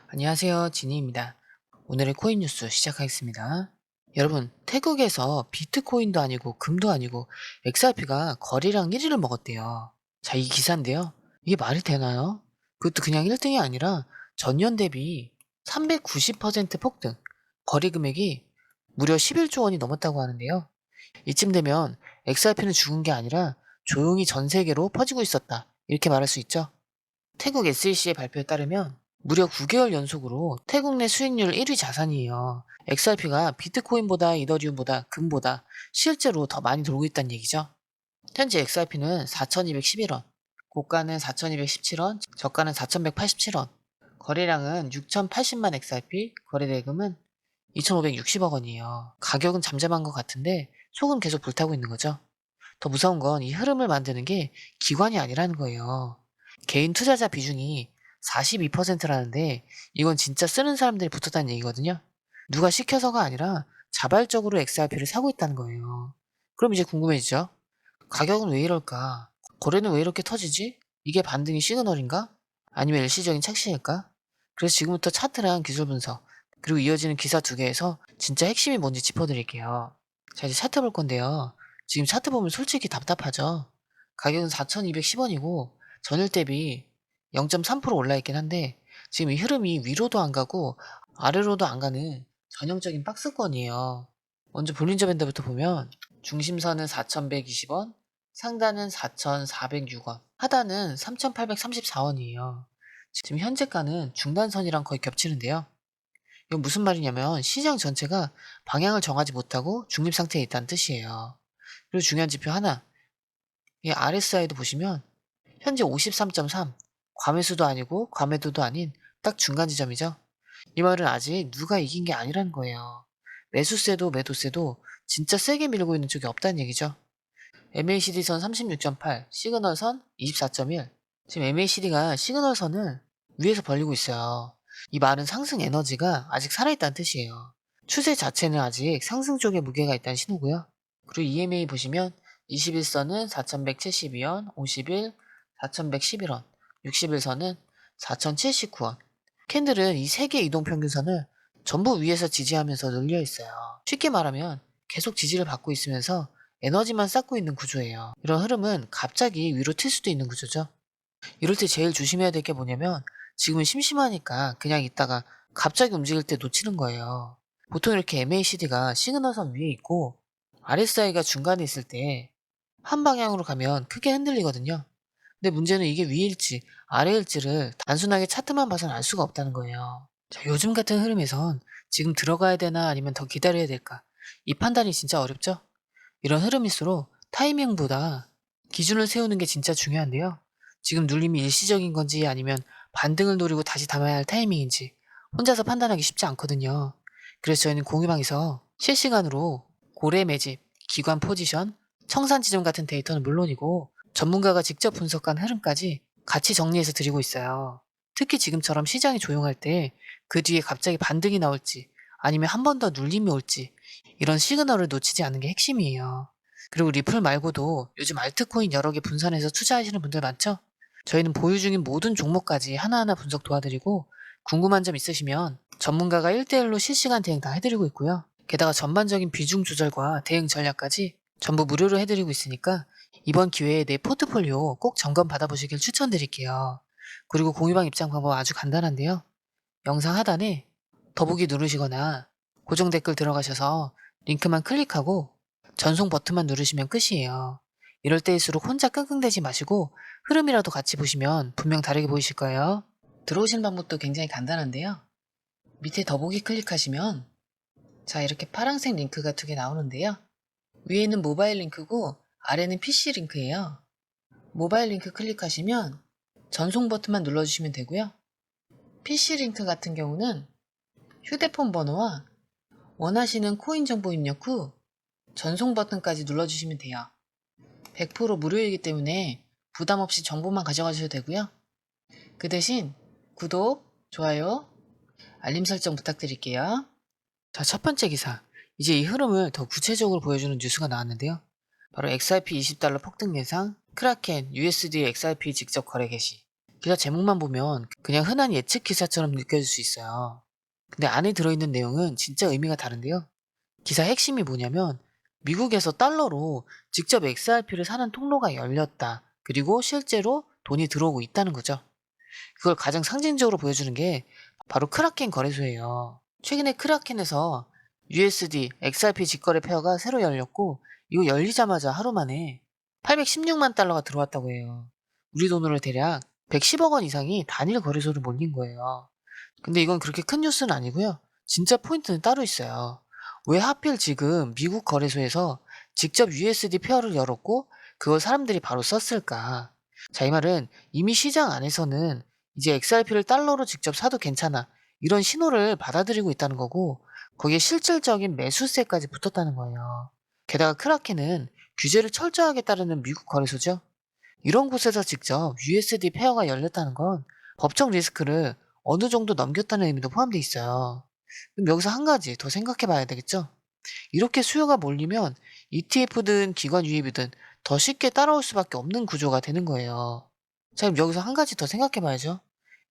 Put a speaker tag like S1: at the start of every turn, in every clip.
S1: 안녕하세요. 지니입니다. 오늘의 코인 뉴스 시작하겠습니다. 여러분, 태국에서 비트코인도 아니고 금도 아니고 XRP가 거래량 1위를 먹었대요. 자, 이 기사인데요. 이게 말이 되나요? 그것도 그냥 1등이 아니라 전년 대비 390% 폭등, 거래 금액이 무려 11조 원이 넘었다고 하는데요. 이쯤 되면 XRP는 죽은 게 아니라 조용히 전 세계로 퍼지고 있었다. 이렇게 말할 수 있죠. 태국 SEC의 발표에 따르면 무려 9개월 연속으로 태국 내 수익률 1위 자산이에요. XRP가 비트코인보다 이더리움보다 금보다 실제로 더 많이 돌고 있다는 얘기죠. 현재 XRP는 4,211원, 고가는 4,217원, 저가는 4,187원, 거래량은 6,080만 XRP, 거래대금은 2,560억 원이에요. 가격은 잠잠한 것 같은데 속은 계속 불타고 있는 거죠. 더 무서운 건 이 흐름을 만드는 게 기관이 아니라는 거예요. 개인 투자자 비중이 42%라는데 이건 진짜 쓰는 사람들이 붙었다는 얘기거든요. 누가 시켜서가 아니라 자발적으로 XRP를 사고 있다는 거예요. 그럼 이제 궁금해지죠? 가격은 왜 이럴까? 거래는 왜 이렇게 터지지? 이게 반등의 시그널인가? 아니면 일시적인 착시일까? 그래서 지금부터 차트랑 기술 분석, 그리고 이어지는 기사 두 개에서 진짜 핵심이 뭔지 짚어드릴게요. 자, 이제 차트 볼 건데요. 지금 차트 보면 솔직히 답답하죠? 가격은 4,210원이고 전일 대비 0.3% 올라있긴 한데 지금 이 흐름이 위로도 안 가고 아래로도 안 가는 전형적인 박스권이에요. 먼저 볼린저 밴드부터 보면 중심선은 4,120원, 상단은 4,406원, 하단은 3,834원이에요. 지금 현재가는 중단선이랑 거의 겹치는데요. 이건 무슨 말이냐면 시장 전체가 방향을 정하지 못하고 중립 상태에 있다는 뜻이에요. 그리고 중요한 지표 하나, 이 RSI도 보시면 현재 53.3, 과매수도 아니고 과매도도 아닌 딱 중간 지점이죠. 이 말은 아직 누가 이긴 게 아니라는 거예요. 매수세도 매도세도 진짜 세게 밀고 있는 쪽이 없다는 얘기죠. MACD선 36.8, 시그널선 24.1. 지금 MACD가 시그널선을 위에서 벌리고 있어요. 이 말은 상승 에너지가 아직 살아있다는 뜻이에요. 추세 자체는 아직 상승 쪽에 무게가 있다는 신호고요. 그리고 EMA 보시면 21선은 4,172원, 50일 4,111원, 60일선은 4,079원. 캔들은 이 세 개 이동평균선을 전부 위에서 지지하면서 눌려 있어요. 쉽게 말하면 계속 지지를 받고 있으면서 에너지만 쌓고 있는 구조예요. 이런 흐름은 갑자기 위로 튈 수도 있는 구조죠. 이럴 때 제일 조심해야 될 게 뭐냐면 지금은 심심하니까 그냥 있다가 갑자기 움직일 때 놓치는 거예요. 보통 이렇게 MACD가 시그널선 위에 있고 RSI가 중간에 있을 때 한 방향으로 가면 크게 흔들리거든요. 근데 문제는 이게 위일지 아래일지를 단순하게 차트만 봐서는 알 수가 없다는 거예요. 자, 요즘 같은 흐름에선 지금 들어가야 되나 아니면 더 기다려야 될까? 이 판단이 진짜 어렵죠? 이런 흐름일수록 타이밍보다 기준을 세우는 게 진짜 중요한데요. 지금 눌림이 일시적인 건지 아니면 반등을 노리고 다시 담아야 할 타이밍인지 혼자서 판단하기 쉽지 않거든요. 그래서 저희는 공유방에서 실시간으로 고래 매집, 기관 포지션, 청산 지점 같은 데이터는 물론이고 전문가가 직접 분석한 흐름까지 같이 정리해서 드리고 있어요. 특히 지금처럼 시장이 조용할 때 그 뒤에 갑자기 반등이 나올지 아니면 한 번 더 눌림이 올지 이런 시그널을 놓치지 않는 게 핵심이에요. 그리고 리플 말고도 요즘 알트코인 여러 개 분산해서 투자하시는 분들 많죠? 저희는 보유 중인 모든 종목까지 하나하나 분석 도와드리고 궁금한 점 있으시면 전문가가 1대1로 실시간 대응 다 해드리고 있고요. 게다가 전반적인 비중 조절과 대응 전략까지 전부 무료로 해드리고 있으니까 이번 기회에 내 포트폴리오 꼭 점검 받아보시길 추천드릴게요. 그리고 공유방 입장 방법 아주 간단한데요. 영상 하단에 더보기 누르시거나 고정 댓글 들어가셔서 링크만 클릭하고 전송 버튼만 누르시면 끝이에요. 이럴 때일수록 혼자 끙끙대지 마시고 흐름이라도 같이 보시면 분명 다르게 보이실 거예요. 들어오시는 방법도 굉장히 간단한데요. 밑에 더보기 클릭하시면 자 이렇게 파란색 링크가 두 개 나오는데요. 위에는 모바일 링크고 아래는 PC 링크예요. 모바일 링크 클릭하시면 전송 버튼만 눌러주시면 되고요. PC 링크 같은 경우는 휴대폰 번호와 원하시는 코인 정보 입력 후 전송 버튼까지 눌러주시면 돼요. 100% 무료이기 때문에 부담 없이 정보만 가져가셔도 되고요. 그 대신 구독, 좋아요, 알림 설정 부탁드릴게요. 자, 첫 번째 기사. 이제 이 흐름을 더 구체적으로 보여주는 뉴스가 나왔는데요. 바로 XRP 20달러 폭등 예상, 크라켄, USD XRP 직접 거래 개시. 기사 제목만 보면 그냥 흔한 예측 기사처럼 느껴질 수 있어요. 근데 안에 들어있는 내용은 진짜 의미가 다른데요. 기사 핵심이 뭐냐면 미국에서 달러로 직접 XRP를 사는 통로가 열렸다. 그리고 실제로 돈이 들어오고 있다는 거죠. 그걸 가장 상징적으로 보여주는 게 바로 크라켄 거래소예요. 최근에 크라켄에서 USD, XRP 직거래 페어가 새로 열렸고 이거 열리자마자 하루 만에 816만 달러가 들어왔다고 해요. 우리 돈으로 대략 110억 원 이상이 단일 거래소로 몰린 거예요. 근데 이건 그렇게 큰 뉴스는 아니고요. 진짜 포인트는 따로 있어요. 왜 하필 지금 미국 거래소에서 직접 USD 페어를 열었고 그걸 사람들이 바로 썼을까? 자, 이 말은 이미 시장 안에서는 이제 XRP를 달러로 직접 사도 괜찮아. 이런 신호를 받아들이고 있다는 거고 거기에 실질적인 매수세까지 붙었다는 거예요. 게다가 크라켄은 규제를 철저하게 따르는 미국 거래소죠. 이런 곳에서 직접 USD 페어가 열렸다는 건 법적 리스크를 어느 정도 넘겼다는 의미도 포함되어 있어요. 그럼 여기서 한 가지 더 생각해 봐야 되겠죠? 이렇게 수요가 몰리면 ETF든 기관 유입이든 더 쉽게 따라올 수밖에 없는 구조가 되는 거예요. 자, 그럼 여기서 한 가지 더 생각해 봐야죠.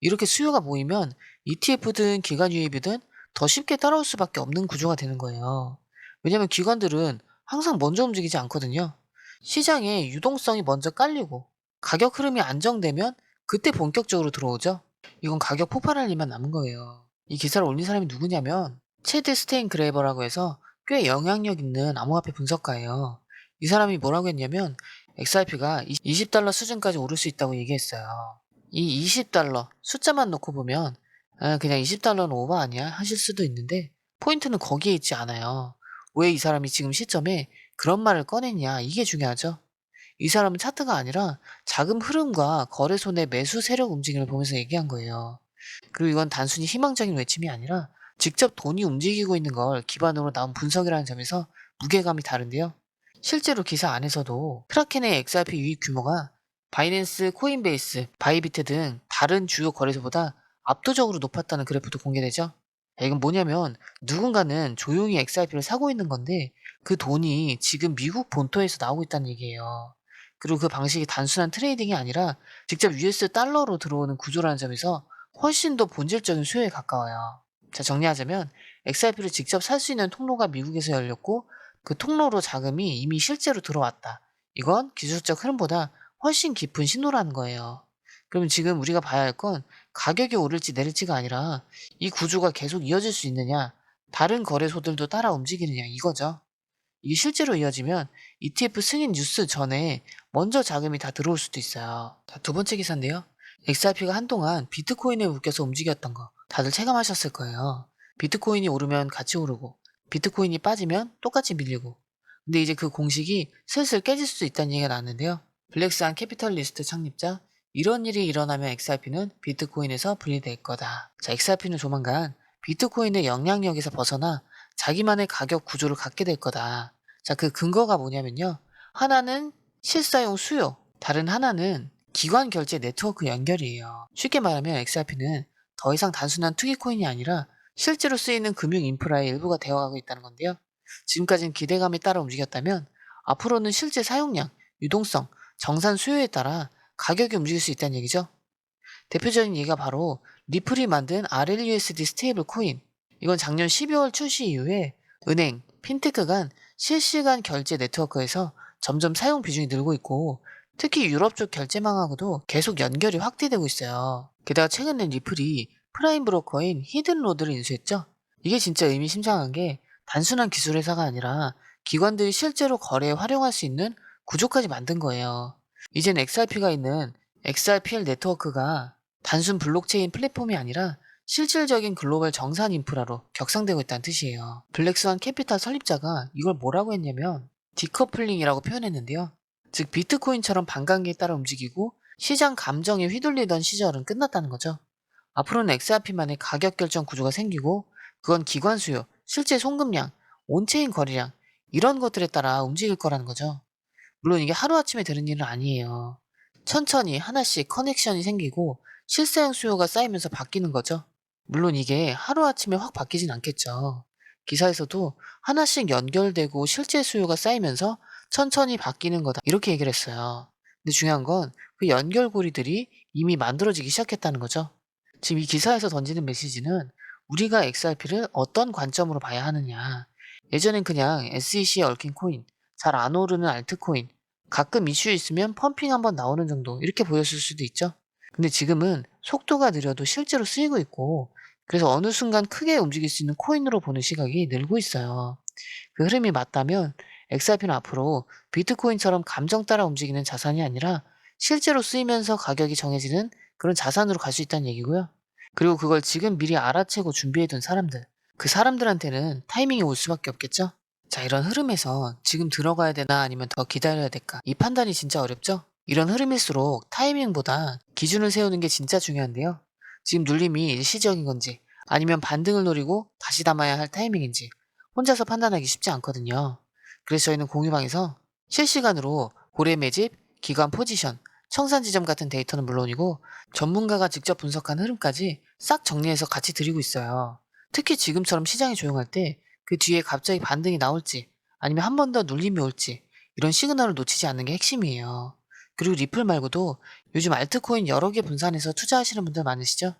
S1: 이렇게 수요가 모이면 ETF든 기관 유입이든 더 쉽게 따라올 수밖에 없는 구조가 되는 거예요. 왜냐면 기관들은 항상 먼저 움직이지 않거든요. 시장에 유동성이 먼저 깔리고 가격 흐름이 안정되면 그때 본격적으로 들어오죠. 이건 가격 폭발할 일만 남은 거예요. 이 기사를 올린 사람이 누구냐면 체드 스테인 그레이버라고 해서 꽤 영향력 있는 암호화폐 분석가예요. 이 사람이 뭐라고 했냐면 XRP가 20달러 수준까지 오를 수 있다고 얘기했어요. 이 20달러 숫자만 놓고 보면 그냥 20달러는 오버 아니야? 하실 수도 있는데 포인트는 거기에 있지 않아요. 왜 이 사람이 지금 시점에 그런 말을 꺼냈냐? 이게 중요하죠. 이 사람은 차트가 아니라 자금 흐름과 거래소 내 매수 세력 움직임을 보면서 얘기한 거예요. 그리고 이건 단순히 희망적인 외침이 아니라 직접 돈이 움직이고 있는 걸 기반으로 나온 분석이라는 점에서 무게감이 다른데요. 실제로 기사 안에서도 크라켄의 XRP 유입 규모가 바이낸스, 코인베이스, 바이비트 등 다른 주요 거래소보다 압도적으로 높았다는 그래프도 공개되죠. 이건 뭐냐면 누군가는 조용히 XRP를 사고 있는 건데 그 돈이 지금 미국 본토에서 나오고 있다는 얘기예요. 그리고 그 방식이 단순한 트레이딩이 아니라 직접 US 달러로 들어오는 구조라는 점에서 훨씬 더 본질적인 수요에 가까워요. 자, 정리하자면 XRP를 직접 살 수 있는 통로가 미국에서 열렸고 그 통로로 자금이 이미 실제로 들어왔다. 이건 기술적 흐름보다 훨씬 깊은 신호라는 거예요. 그러면 지금 우리가 봐야 할 건 가격이 오를지 내릴지가 아니라 이 구조가 계속 이어질 수 있느냐, 다른 거래소들도 따라 움직이느냐 이거죠. 이게 실제로 이어지면 ETF 승인 뉴스 전에 먼저 자금이 다 들어올 수도 있어요. 자, 두 번째 기사인데요. XRP가 한동안 비트코인에 묶여서 움직였던 거 다들 체감하셨을 거예요. 비트코인이 오르면 같이 오르고 비트코인이 빠지면 똑같이 밀리고 근데 이제 그 공식이 슬슬 깨질 수도 있다는 얘기가 나왔는데요. 블랙스완 캐피털리스트 창립자 이런 일이 일어나면 XRP는 비트코인에서 분리될 거다. 자, XRP는 조만간 비트코인의 영향력에서 벗어나 자기만의 가격 구조를 갖게 될 거다. 자, 그 근거가 뭐냐면요. 하나는 실사용 수요, 다른 하나는 기관 결제 네트워크 연결이에요. 쉽게 말하면 XRP는 더 이상 단순한 투기코인이 아니라 실제로 쓰이는 금융 인프라의 일부가 되어가고 있다는 건데요. 지금까지는 기대감에 따라 움직였다면 앞으로는 실제 사용량, 유동성, 정산 수요에 따라 가격이 움직일 수 있다는 얘기죠. 대표적인 예가 바로 리플이 만든 RLUSD 스테이블 코인. 이건 작년 12월 출시 이후에 은행, 핀테크 간 실시간 결제 네트워크에서 점점 사용 비중이 늘고 있고 특히 유럽 쪽 결제망하고도 계속 연결이 확대되고 있어요. 게다가 최근엔 리플이 프라임 브로커인 히든로드를 인수했죠. 이게 진짜 의미심장한 게 단순한 기술 회사가 아니라 기관들이 실제로 거래에 활용할 수 있는 구조까지 만든 거예요. 이젠 XRP가 있는 XRPL 네트워크가 단순 블록체인 플랫폼이 아니라 실질적인 글로벌 정산 인프라로 격상되고 있다는 뜻이에요. 블랙스완 캐피탈 설립자가 이걸 뭐라고 했냐면 디커플링이라고 표현했는데요. 즉 비트코인처럼 반감기에 따라 움직이고 시장 감정에 휘둘리던 시절은 끝났다는 거죠. 앞으로는 XRP만의 가격 결정 구조가 생기고 그건 기관 수요, 실제 송금량, 온체인 거래량 이런 것들에 따라 움직일 거라는 거죠. 물론 이게 하루아침에 되는 일은 아니에요. 천천히 하나씩 커넥션이 생기고 실사용 수요가 쌓이면서 바뀌는 거죠. 물론 이게 하루아침에 확 바뀌진 않겠죠. 기사에서도 하나씩 연결되고 실제 수요가 쌓이면서 천천히 바뀌는 거다. 이렇게 얘기를 했어요. 근데 중요한 건 그 연결고리들이 이미 만들어지기 시작했다는 거죠. 지금 이 기사에서 던지는 메시지는 우리가 XRP를 어떤 관점으로 봐야 하느냐. 예전엔 그냥 SEC에 얽힌 코인, 잘 안 오르는 알트코인, 가끔 이슈 있으면 펌핑 한번 나오는 정도 이렇게 보였을 수도 있죠. 근데 지금은 속도가 느려도 실제로 쓰이고 있고 그래서 어느 순간 크게 움직일 수 있는 코인으로 보는 시각이 늘고 있어요. 그 흐름이 맞다면 XRP는 앞으로 비트코인처럼 감정 따라 움직이는 자산이 아니라 실제로 쓰이면서 가격이 정해지는 그런 자산으로 갈 수 있다는 얘기고요. 그리고 그걸 지금 미리 알아채고 준비해둔 사람들, 그 사람들한테는 타이밍이 올 수밖에 없겠죠? 자, 이런 흐름에서 지금 들어가야 되나 아니면 더 기다려야 될까? 이 판단이 진짜 어렵죠? 이런 흐름일수록 타이밍보다 기준을 세우는 게 진짜 중요한데요. 지금 눌림이 일시적인 건지 아니면 반등을 노리고 다시 담아야 할 타이밍인지 혼자서 판단하기 쉽지 않거든요. 그래서 저희는 공유방에서 실시간으로 고래 매집, 기관 포지션, 청산 지점 같은 데이터는 물론이고 전문가가 직접 분석한 흐름까지 싹 정리해서 같이 드리고 있어요. 특히 지금처럼 시장이 조용할 때 그 뒤에 갑자기 반등이 나올지 아니면 한 번 더 눌림이 올지 이런 시그널을 놓치지 않는 게 핵심이에요. 그리고 리플 말고도 요즘 알트코인 여러 개 분산해서 투자하시는 분들 많으시죠?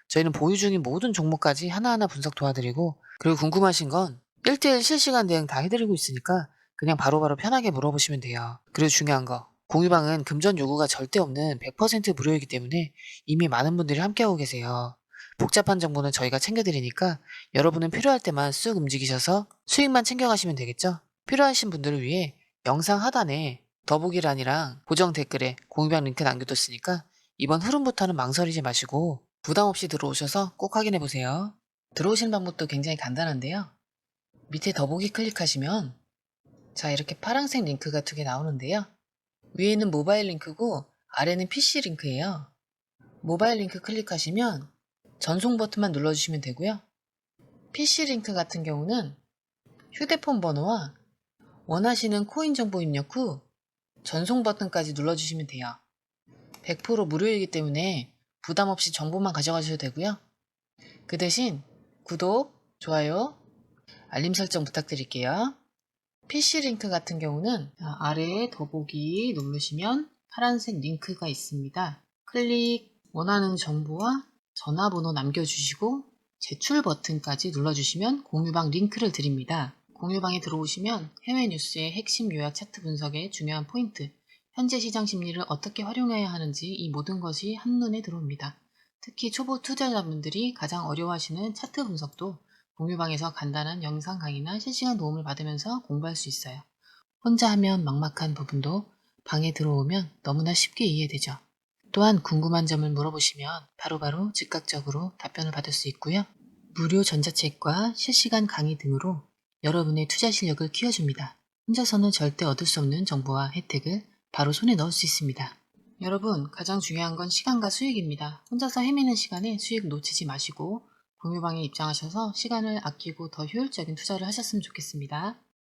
S1: 저희는 보유 중인 모든 종목까지 하나하나 분석 도와드리고 그리고 궁금하신 건 1대1 실시간 대응 다 해드리고 있으니까 그냥 바로바로 편하게 물어보시면 돼요. 그리고 중요한 거 공유방은 금전 요구가 절대 없는 100% 무료이기 때문에 이미 많은 분들이 함께하고 계세요. 복잡한 정보는 저희가 챙겨드리니까 여러분은 필요할 때만 쑥 움직이셔서 수익만 챙겨가시면 되겠죠? 필요하신 분들을 위해 영상 하단에 더보기란이랑 고정 댓글에 공유방 링크 남겨뒀으니까 이번 흐름부터는 망설이지 마시고 부담 없이 들어오셔서 꼭 확인해 보세요. 들어오시는 방법도 굉장히 간단한데요. 밑에 더보기 클릭하시면 자 이렇게 파란색 링크가 두 개 나오는데요. 위에는 모바일 링크고 아래는 PC 링크예요. 모바일 링크 클릭하시면 전송 버튼만 눌러주시면 되고요. PC 링크 같은 경우는 휴대폰 번호와 원하시는 코인 정보 입력 후 전송 버튼까지 눌러주시면 돼요. 100% 무료이기 때문에 부담 없이 정보만 가져가셔도 되고요. 그 대신 구독, 좋아요, 알림 설정 부탁드릴게요. PC 링크 같은 경우는 아래에 더보기 누르시면 파란색 링크가 있습니다. 클릭, 원하는 정보와 전화번호 남겨주시고 제출 버튼까지 눌러주시면 공유방 링크를 드립니다. 공유방에 들어오시면 해외 뉴스의 핵심 요약 차트 분석의 중요한 포인트, 현재 시장 심리를 어떻게 활용해야 하는지 이 모든 것이 한눈에 들어옵니다. 특히 초보 투자자분들이 가장 어려워하시는 차트 분석도 공유방에서 간단한 영상 강의나 실시간 도움을 받으면서 공부할 수 있어요. 혼자 하면 막막한 부분도 방에 들어오면 너무나 쉽게 이해되죠. 또한 궁금한 점을 물어보시면 바로바로 즉각적으로 답변을 받을 수 있고요. 무료 전자책과 실시간 강의 등으로 여러분의 투자 실력을 키워줍니다. 혼자서는 절대 얻을 수 없는 정보와 혜택을 바로 손에 넣을 수 있습니다. 여러분, 가장 중요한 건 시간과 수익입니다. 혼자서 헤매는 시간에 수익 놓치지 마시고 공유방에 입장하셔서 시간을 아끼고 더 효율적인 투자를 하셨으면 좋겠습니다.